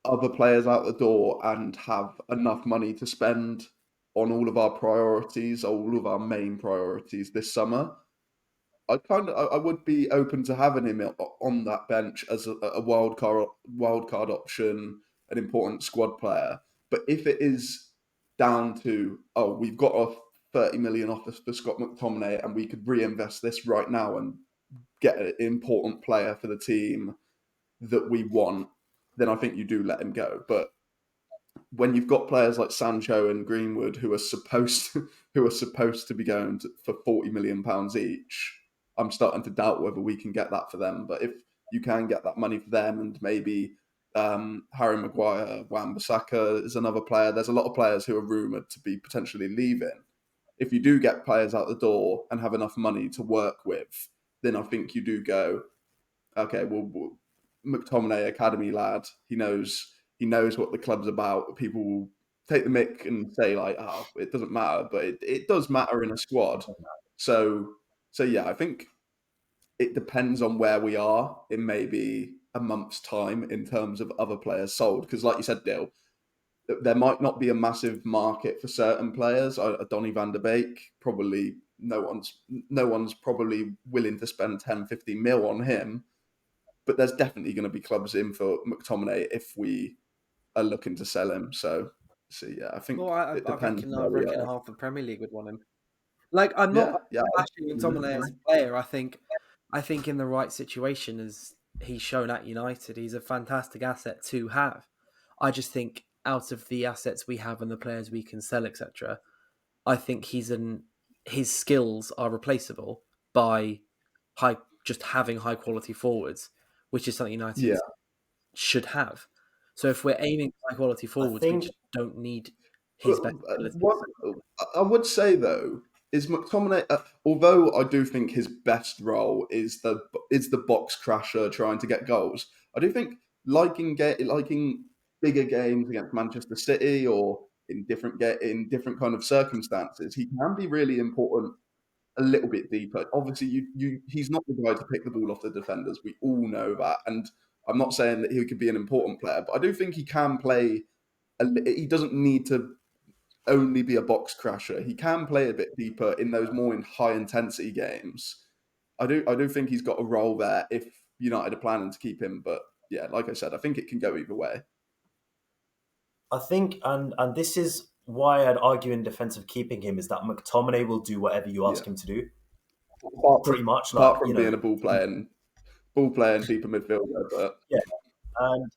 other players out the door and have enough money to spend on all of our priorities, all of our main priorities this summer, I would be open to having him on that bench as a wild card option, an important squad player. But if it is down to, oh, we've got a 30 million offer for Scott McTominay and we could reinvest this right now and get an important player for the team that we want, then I think you do let him go. But when you've got players like Sancho and Greenwood who are supposed to be going for £40 million each, I'm starting to doubt whether we can get that for them. But if you can get that money for them, and maybe Harry Maguire, Wan-Bissaka is another player. There's a lot of players who are rumoured to be potentially leaving. If you do get players out the door and have enough money to work with, then I think you do go, okay, well, McTominay, academy lad, he knows what the club's about. People will take the mick and say like, oh, it doesn't matter, but it does matter in a squad. So yeah, I think it depends on where we are in maybe a month's time in terms of other players sold. Because like you said, Dale, there might not be a massive market for certain players. Donny van der Beek, probably no one's probably willing to spend 10, 15 mil on him. But there's definitely going to be clubs in for McTominay if we are looking to sell him. So yeah, I think it depends where we reckon are. half the Premier League would want him. Like, I'm not Yeah. bashing McTominay as a player. I think in the right situation, as he's shown at United, he's a fantastic asset to have. I just think out of the assets we have and the players we can sell, etc., I think his skills are replaceable by just having high quality forwards, which is something United Yeah. should have. So if we're aiming for high quality forwards, we think just don't need his best abilities. What I would say though is McTominay, although I do think his best role is the box crasher trying to get goals, I do think liking bigger games against Manchester City or in different kind of circumstances, he can be really important a little bit deeper. Obviously, he's not the guy to pick the ball off the defenders. We all know that, and I'm not saying that he could be an important player, but I do think he can play. He doesn't need to only be a box crasher. He can play a bit deeper in those more in high intensity games. I do think he's got a role there if United are planning to keep him. But yeah, like I said, I think it can go either way. I think, and this is why I'd argue in defense of keeping him, is that McTominay will do whatever you ask him to do. Pretty much, apart from being a ball player and deeper midfielder. But yeah, and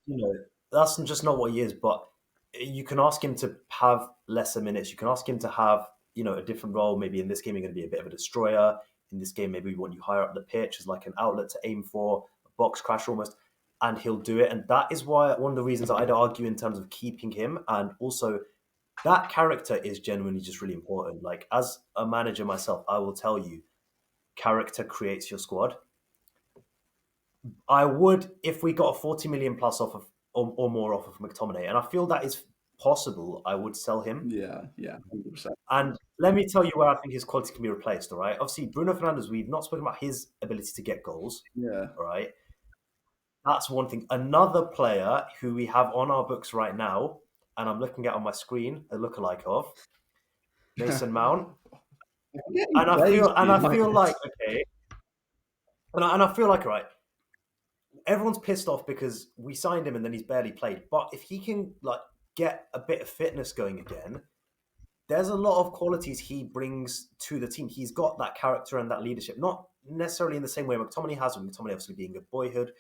that's just not what he is. But you can ask him to have lesser minutes. You can ask him to have a different role. Maybe in this game you're going to be a bit of a destroyer. In this game, maybe we want you higher up the pitch as like an outlet to aim for, a box crash almost, and he'll do it. And that is why one of the reasons I'd argue in terms of keeping him, and also that character is genuinely just really important. Like, as a manager myself, I will tell you, character creates your squad. I would, if we got a 40 million plus offer or more offer from McTominay, and I feel that is possible, I would sell him. Yeah, 100%. And let me tell you where I think his quality can be replaced, all right? Obviously, Bruno Fernandes, we've not spoken about his ability to get goals. Yeah. All right. That's one thing. Another player who we have on our books right now, and I'm looking at on my screen, a lookalike of Mason Mount. And I feel like, okay. And I feel like, right, everyone's pissed off because we signed him and then he's barely played. But if he can get a bit of fitness going again, there's a lot of qualities he brings to the team. He's got that character and that leadership, not necessarily in the same way McTominay has, with McTominay obviously being a boyhood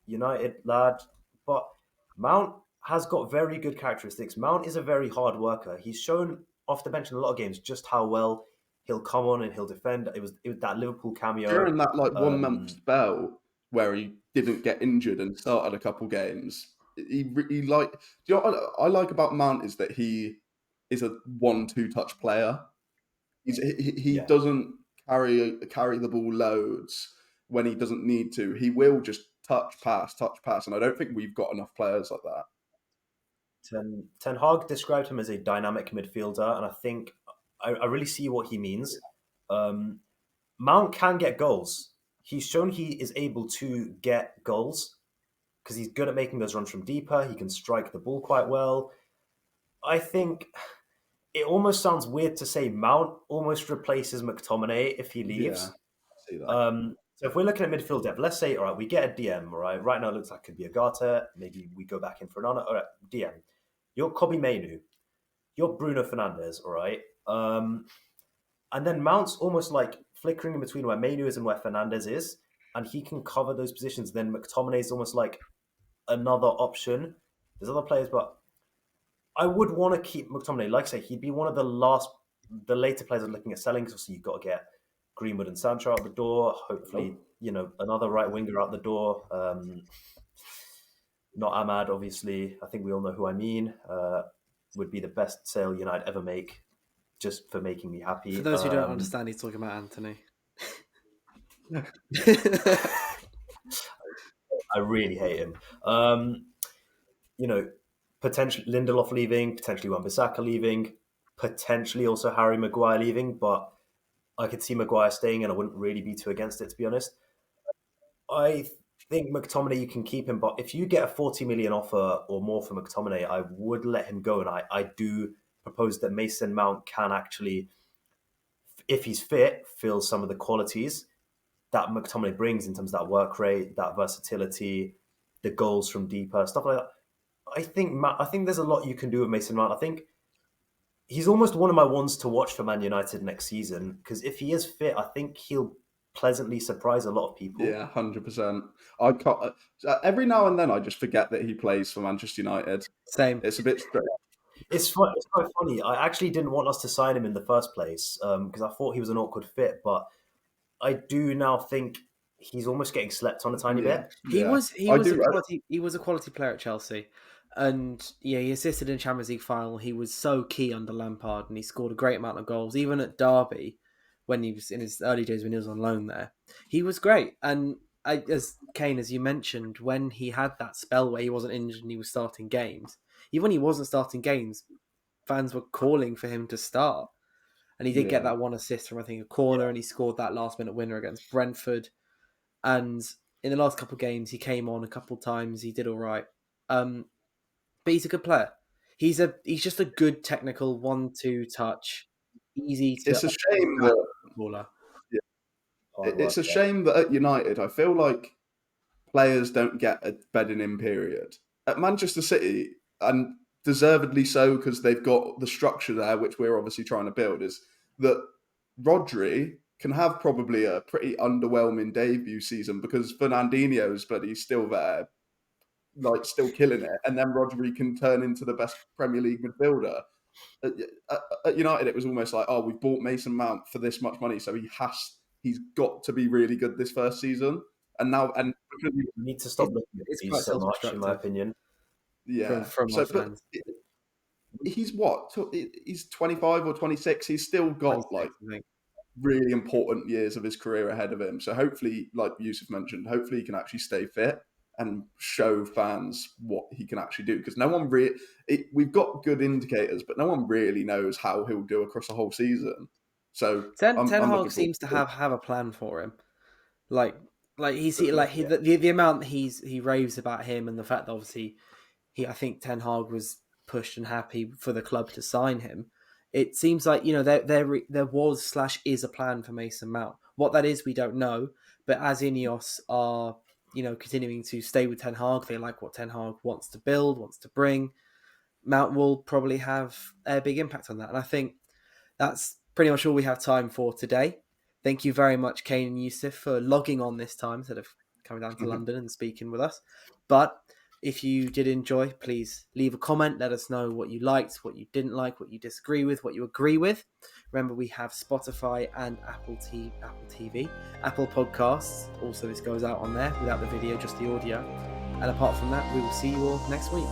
United lad, but Mount has got very good characteristics. Mount is a very hard worker. He's shown off the bench in a lot of games just how well he'll come on and he'll defend. It was that Liverpool cameo during that 1 month spell where he didn't get injured and started a couple games. He like, do you know what I like about Mount is that he is a 1-2 touch player. He doesn't carry the ball loads when he doesn't need to. He will just touch pass, and I don't think we've got enough players like that. Ten Hag described him as a dynamic midfielder, and I think I really see what he means. Mount can get goals. He's shown he is able to get goals. because he's good at making those runs from deeper. He can strike the ball quite well. I think it almost sounds weird to say Mount almost replaces McTominay if he leaves. Yeah, I see that. So if we're looking at midfield depth, let's say, all right, we get a DM, all right? Right now it looks like it could be Agata. Maybe we go back in for another. All right, DM. You're Kobe Mainu. You're Bruno Fernandes, all right? And then Mount's almost like flickering in between where Mainu is and where Fernandes is, and he can cover those positions. Then McTominay is almost like another option. There's other players, but I would want to keep McTominay. Like I say, he'd be one of the later players I'm looking at selling. So you've got to get Greenwood and Sancho out the door. Hopefully, another right winger out the door. Not Ahmad, obviously. I think we all know who I mean. Would be the best sale United ever make, just for making me happy. For those who don't understand, he's talking about Anthony. I really hate him. Potentially Lindelof leaving, potentially Wan-Bissaka leaving, potentially also Harry Maguire leaving, but I could see Maguire staying and I wouldn't really be too against it, to be honest. I think McTominay, you can keep him, but if you get a 40 million offer or more for McTominay, I would let him go. And I do propose that Mason Mount can actually, if he's fit, fill some of the qualities that McTominay brings in terms of that work rate, that versatility, the goals from deeper, stuff like that. I think there's a lot you can do with Mason Mount. I think he's almost one of my ones to watch for Man United next season, because if he is fit, I think he'll pleasantly surprise a lot of people. Yeah, 100%. I can't, every now and then I just forget that he plays for Manchester United. Same. It's a bit strange. It's quite funny. I actually didn't want us to sign him in the first place because I thought he was an awkward fit, but I do now think he's almost getting slept on a tiny bit. He was a quality player at Chelsea. And he assisted in Champions League final. He was so key under Lampard, and he scored a great amount of goals. Even at Derby, when he was in his early days when he was on loan there, he was great. And as Kane, as you mentioned, when he had that spell where he wasn't injured and he was starting games, even when he wasn't starting games, fans were calling for him to start. And he did get that one assist from, I think, a corner, and he scored that last-minute winner against Brentford. And in the last couple of games, he came on a couple of times. He did all right. But he's a good player. He's just a good technical 1-2 touch, easy to. It's a shame that. It's a shame that at United, I feel like players don't get a bedding in period. At Manchester City, and deservedly so, because they've got the structure there, which we're obviously trying to build, is that Rodri can have probably a pretty underwhelming debut season because Fernandinho's, but he's still there, like still killing it, and then Rodri can turn into the best Premier League midfielder. At United, it was almost like, oh, we've bought Mason Mount for this much money, so he's got to be really good this first season. And now, we need to stop looking at these so much, in my opinion. Yeah, from my fans. He's what? He's 25 or 26. He's still got like really important years of his career ahead of him. So hopefully, like Yusuf mentioned, hopefully he can actually stay fit and show fans what he can actually do. Because no one we've got good indicators, but no one really knows how he'll do across a whole season. So Ten Hag seems to have a plan for him. The amount he raves about him, and the fact that obviously I think Ten Hag was pushed and happy for the club to sign him. It seems like there was/is a plan for Mason Mount. What that is, we don't know. But as INEOS are continuing to stay with Ten Hag, they like what Ten Hag wants to build, wants to bring. Mount will probably have a big impact on that, and I think that's pretty much all we have time for today. Thank you very much, Kane and Yusuf, for logging on this time instead of coming down to London and speaking with us. But if you did enjoy, please leave a comment. Let us know what you liked, what you didn't like, what you disagree with, what you agree with. Remember, we have Spotify and Apple TV, Apple Podcasts. Also, this goes out on there without the video, just the audio. And apart from that, we will see you all next week.